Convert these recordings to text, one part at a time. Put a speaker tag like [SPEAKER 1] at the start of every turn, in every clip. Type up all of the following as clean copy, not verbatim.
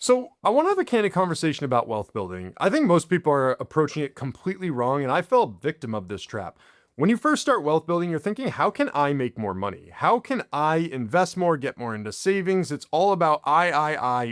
[SPEAKER 1] So, I want to have a candid conversation about wealth building. I think most people are approaching it completely wrong, and I fell a victim of this trap. When you first start wealth building, you're thinking, how can I make more money? How can I invest more, get more into savings? It's all about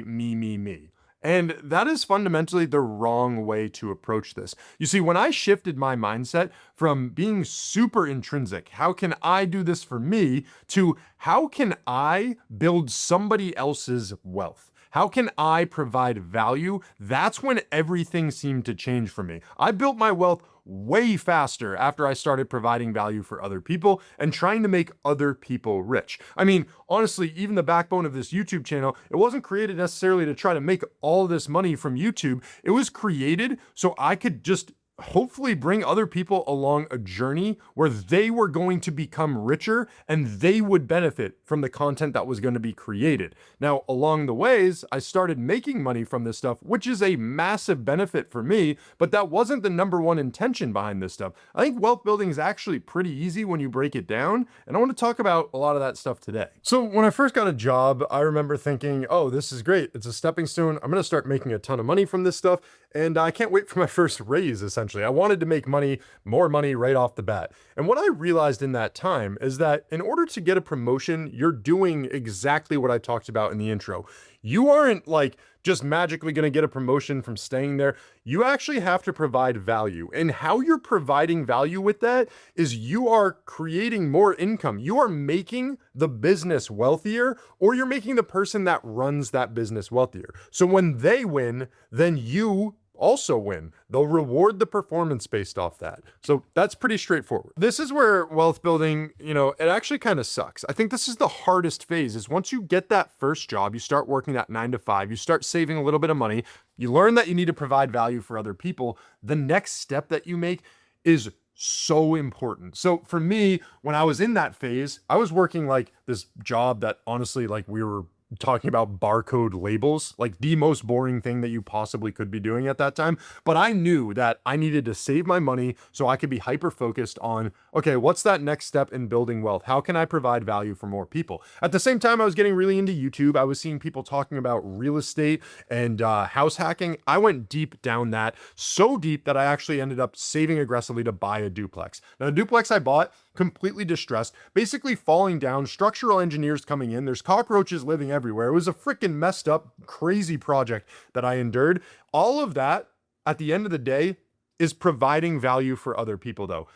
[SPEAKER 1] me. And that is fundamentally the wrong way to approach this. You see, when I shifted my mindset from being super intrinsic, how can I do this for me, to how can I build somebody else's wealth? How can I provide value? That's when everything seemed to change for me. I built my wealth way faster after I started providing value for other people and trying to make other people rich. I mean, honestly, even the backbone of this YouTube channel, it wasn't created necessarily to try to make all this money from YouTube. It was created so I could just hopefully bring other people along a journey where they were going to become richer and they would benefit from the content that was going to be created. Now, along the ways, I started making money from this stuff, which is a massive benefit for me, but that wasn't the number one intention behind this stuff. I think wealth building is actually pretty easy when you break it down, and I want to talk about a lot of that stuff today. So when I first got a job, I remember thinking, oh, this is great. It's a stepping stone. I'm going to start making a ton of money from this stuff, and I can't wait for my first raise, essentially. I wanted to make money, more money right off the bat. And what I realized in that time is that in order to get a promotion, you're doing exactly what I talked about in the intro. You aren't like just magically going to get a promotion from staying there. You actually have to provide value. And how you're providing value with that is you are creating more income. You are making the business wealthier, or you're making the person that runs that business wealthier. So when they win, then you also win. They'll reward the performance based off that. So that's pretty straightforward. This is where wealth building, it actually kind of sucks. I think this is the hardest phase, is once you get that first job, you start working that 9 to 5, you start saving a little bit of money, you learn that you need to provide value for other people. The next step that you make is so important. So for me, when I was in that phase, I was working like this job that honestly, like we were talking about barcode labels, like the most boring thing that you possibly could be doing at that time. But I knew that I needed to save my money so I could be hyper focused on, okay, what's that next step in building wealth? How can I provide value for more people? At the same time, I was getting really into YouTube. I was seeing people talking about real estate and house hacking. I went deep down that, so deep that I actually ended up saving aggressively to buy a duplex. Now, the duplex I bought, completely distressed, basically falling down, structural engineers coming in, there's cockroaches living everywhere. It was a freaking messed up, crazy project that I endured. All of that, at the end of the day, is providing value for other people though.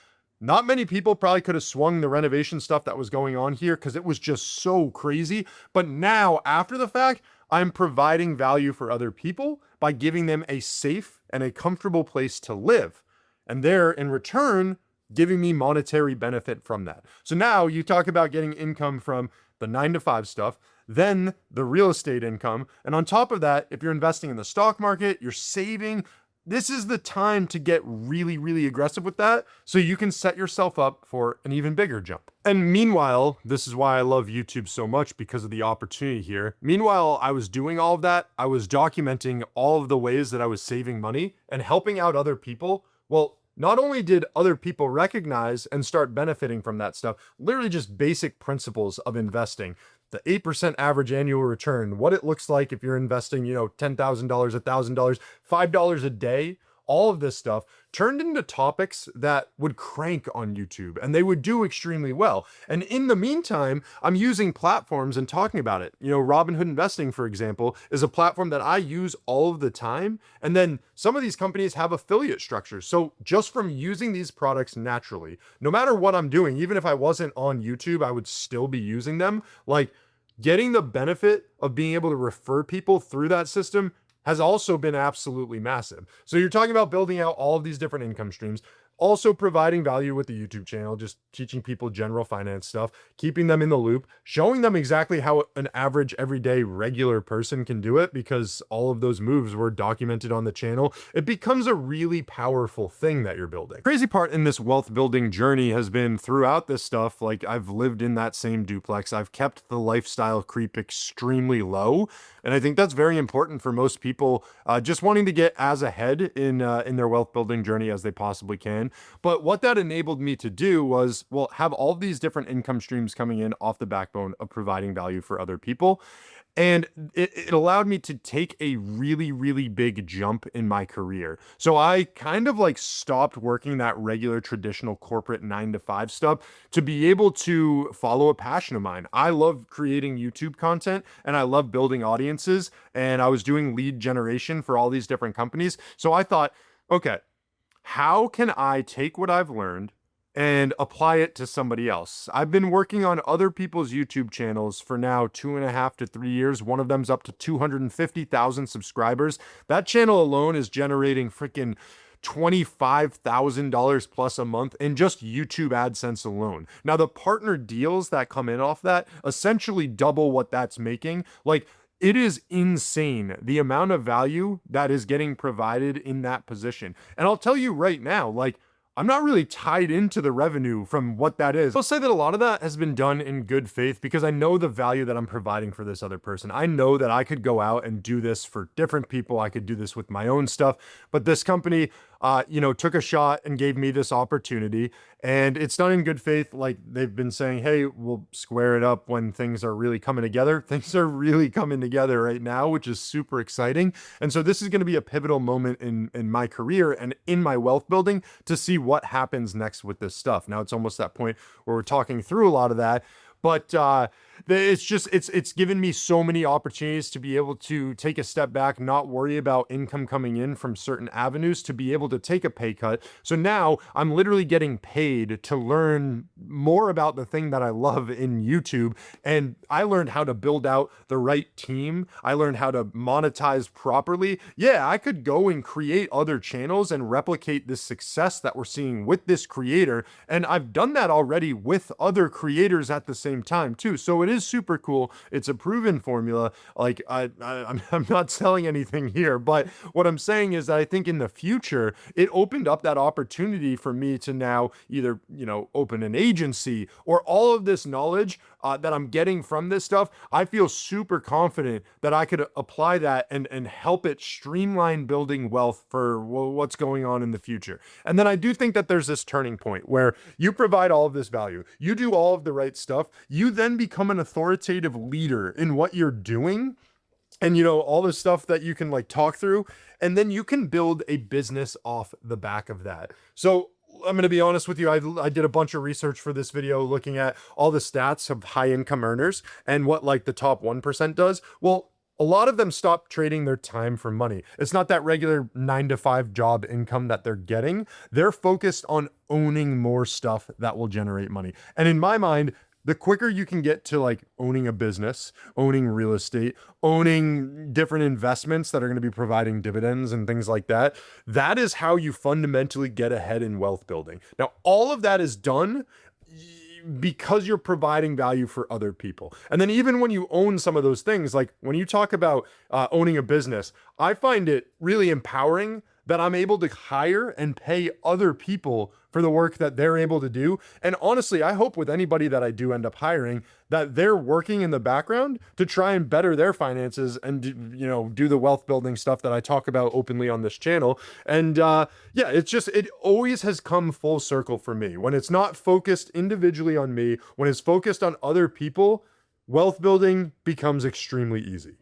[SPEAKER 1] Not many people probably could have swung the renovation stuff that was going on here because it was just so crazy. But now, after the fact, I'm providing value for other people by giving them a safe and a comfortable place to live. And they're, in return, giving me monetary benefit from that. So now you talk about getting income from the 9 to 5 stuff, then the real estate income. And on top of that, if you're investing in the stock market, you're saving, this is the time to get really, really aggressive with that so you can set yourself up for an even bigger jump. And meanwhile, this is why I love YouTube so much, because of the opportunity here. Meanwhile, I was doing all of that. I was documenting all of the ways that I was saving money and helping out other people. Well, not only did other people recognize and start benefiting from that stuff, literally just basic principles of investing, the 8% average annual return, what it looks like if you're investing, $10,000, $1,000, $5 a day, all of this stuff turned into topics that would crank on YouTube, and they would do extremely well. And in the meantime, I'm using platforms and talking about it. Robinhood Investing, for example, is a platform that I use all of the time. And then some of these companies have affiliate structures. So just from using these products naturally, no matter what I'm doing, even if I wasn't on YouTube, I would still be using them. Like, getting the benefit of being able to refer people through that system has also been absolutely massive. So you're talking about building out all of these different income streams, also providing value with the YouTube channel, just teaching people general finance stuff, keeping them in the loop, showing them exactly how an average, everyday, regular person can do it, because all of those moves were documented on the channel. It becomes a really powerful thing that you're building. Crazy part in this wealth building journey has been throughout this stuff, like I've lived in that same duplex. I've kept the lifestyle creep extremely low. And I think that's very important for most people just wanting to get as ahead in their wealth building journey as they possibly can. But what that enabled me to do was, well, have all these different income streams coming in off the backbone of providing value for other people. And it allowed me to take a really, really big jump in my career. So I kind of like stopped working that regular traditional corporate 9 to 5 stuff to be able to follow a passion of mine. I love creating YouTube content and I love building audiences. And I was doing lead generation for all these different companies. So I thought, okay, how can I take what I've learned and apply it to somebody else? I've been working on other people's YouTube channels for now 2.5 to 3 years. One of them's up to 250,000 subscribers. That channel alone is generating freaking $25,000 plus a month in just YouTube AdSense alone. Now, the partner deals that come in off that essentially double what that's making. Like, it is insane the amount of value that is getting provided in that position. And I'll tell you right now, like, I'm not really tied into the revenue from what that is. I'll say that a lot of that has been done in good faith because I know the value that I'm providing for this other person. I know that I could go out and do this for different people. I could do this with my own stuff, but this company, took a shot and gave me this opportunity, and it's done in good faith. Like, they've been saying, hey, we'll square it up when things are really coming together. Things are really coming together right now, which is super exciting. And so this is going to be a pivotal moment in my career and in my wealth building to see what happens next with this stuff. Now it's almost that point where we're talking through a lot of that, but it's given me so many opportunities to be able to take a step back, not worry about income coming in from certain avenues, to be able to take a pay cut. So now I'm literally getting paid to learn more about the thing that I love in YouTube. And I learned how to build out the right team. I learned how to monetize properly. Yeah, I could go and create other channels and replicate this success that we're seeing with this creator. And I've done that already with other creators at the same time too. So it is super cool. It's a proven formula. Like, I'm not selling anything here, but what I'm saying is that I think in the future, it opened up that opportunity for me to now either, open an agency, or all of this knowledge that I'm getting from this stuff. I feel super confident that I could apply that and help it streamline building wealth for what's going on in the future. And then I do think that there's this turning point where you provide all of this value, you do all of the right stuff, you then become an authoritative leader in what you're doing, and all the stuff that you can like talk through, and then you can build a business off the back of that. So I'm going to be honest with you. I did a bunch of research for this video looking at all the stats of high income earners and what like the top 1% does. Well, a lot of them stop trading their time for money. It's not that regular 9 to 5 job income that they're getting. They're focused on owning more stuff that will generate money. And in my mind, the quicker you can get to like owning a business, owning real estate, owning different investments that are going to be providing dividends and things like that, that is how you fundamentally get ahead in wealth building. Now, all of that is done because you're providing value for other people. And then even when you own some of those things, like when you talk about owning a business, I find it really empowering that I'm able to hire and pay other people for the work that they're able to do. And honestly, I hope with anybody that I do end up hiring that they're working in the background to try and better their finances and do the wealth building stuff that I talk about openly on this channel. And it always has come full circle for me. When it's not focused individually on me, when it's focused on other people, wealth building becomes extremely easy.